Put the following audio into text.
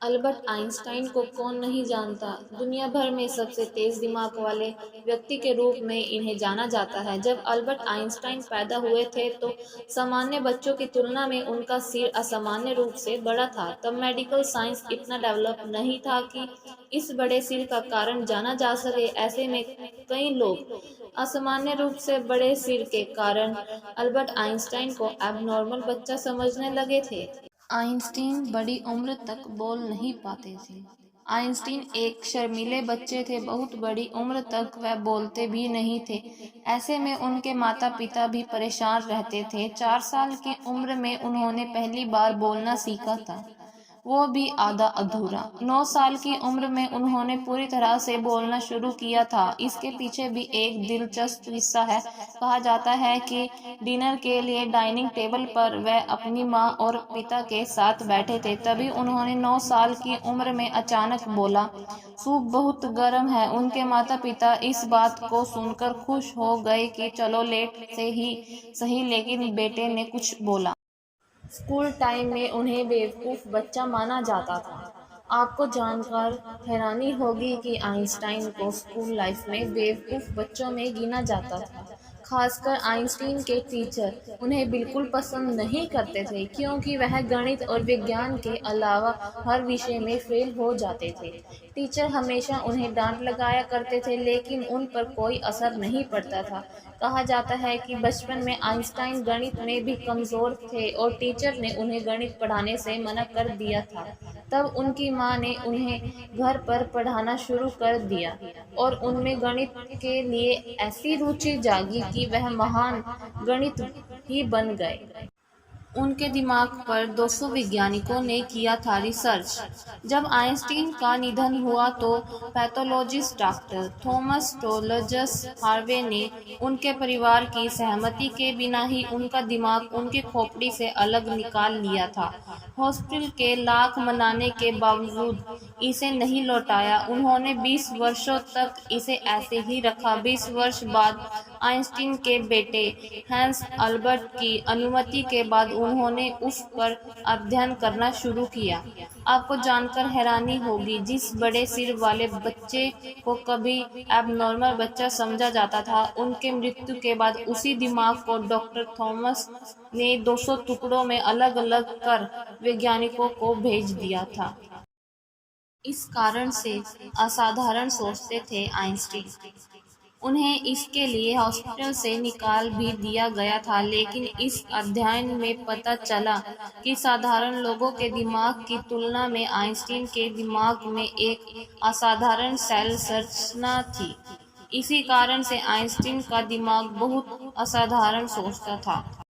Albert Einstein को कौन नहीं जानता। दुनिया भर में सबसे तेज दिमाग वाले व्यक्ति के रूप में इन्हें जाना जाता है। जब अल्बर्ट आइंस्टाइन पैदा हुए थे तो सामान्य बच्चों की तुलना में उनका सिर असामान्य रूप से बड़ा था। तब मेडिकल साइंस इतना डेवलप नहीं था कि इस बड़े सिर का कारण जाना जा सके। ऐसे में कई लोग असामान्य रूप से बड़े सिर के कारण अल्बर्ट आइंस्टाइन को एबनॉर्मल बच्चा समझने लगे थे। आइंस्टीन बड़ी उम्र तक बोल नहीं पाते थे। आइंस्टीन एक शर्मीले बच्चे थे। बहुत बड़ी उम्र तक वह बोलते भी नहीं थे। ऐसे में उनके माता पिता भी परेशान रहते थे। 4 साल की उम्र में उन्होंने पहली बार बोलना सीखा था, वो भी आधा अधूरा। 9 साल की उम्र में उन्होंने पूरी तरह से बोलना शुरू किया था। इसके पीछे भी एक दिलचस्प किस्सा है। कहा जाता है कि डिनर के लिए डाइनिंग टेबल पर वह अपनी माँ और पिता के साथ बैठे थे। तभी उन्होंने 9 साल की उम्र में अचानक बोला, सूप बहुत गर्म है। उनके माता पिता इस बात को सुनकर खुश हो गए कि चलो लेट से ही सही, लेकिन बेटे ने कुछ बोला। स्कूल टाइम में उन्हें बेवकूफ़ बच्चा माना जाता था। आपको जानकर हैरानी होगी कि आइंस्टाइन को स्कूल लाइफ में बेवकूफ़ बच्चों में गिना जाता था। खासकर आइंस्टीन के टीचर उन्हें बिल्कुल पसंद नहीं करते थे, क्योंकि वह गणित और विज्ञान के अलावा हर विषय में फेल हो जाते थे। टीचर हमेशा उन्हें डांट लगाया करते थे, लेकिन उन पर कोई असर नहीं पड़ता था। कहा जाता है कि बचपन में आइंस्टाइन गणित में भी कमज़ोर थे और टीचर ने उन्हें गणित पढ़ाने से मना कर दिया था। तब उनकी माँ ने उन्हें घर पर पढ़ाना शुरू कर दिया और उनमें गणित के लिए ऐसी रुचि जागी कि वह महान गणित ही बन गए। उनके दिमाग पर 200 वैज्ञानिकों ने किया था रिसर्च। जब आइंस्टीन का निधन हुआ तो पैथोलॉजिस्ट डॉक्टर थॉमस टोलजस हार्वे ने उनके परिवार की सहमति के बिना ही उनका दिमाग उनकी खोपड़ी से अलग निकाल लिया था। हॉस्पिटल के लाख मनाने के बावजूद इसे नहीं लौटाया। उन्होंने 20 वर्षों तक इसे ऐसे ही रखा। 20 वर्ष बाद आइंस्टीन के बेटे हैंस अल्बर्ट की अनुमति के बाद उन्होंने उस पर अध्ययन करना शुरू किया। आपको जानकर हैरानी होगी, जिस बड़े सिर वाले बच्चे को कभी एबनॉर्मल बच्चा समझा जाता था, उनके मृत्यु के बाद उसी दिमाग को डॉक्टर थॉमस ने 200 टुकड़ों में अलग अलग कर वैज्ञानिकों को भेज दिया था। इस कारण से असाधारण सोचते थे आइंस्टीन। उन्हें इसके लिए हॉस्पिटल से निकाल भी दिया गया था, लेकिन इस अध्ययन में पता चला कि साधारण लोगों के दिमाग की तुलना में आइंस्टीन के दिमाग में एक असाधारण सेल संरचना थी। इसी कारण से आइंस्टीन का दिमाग बहुत असाधारण सोचता था।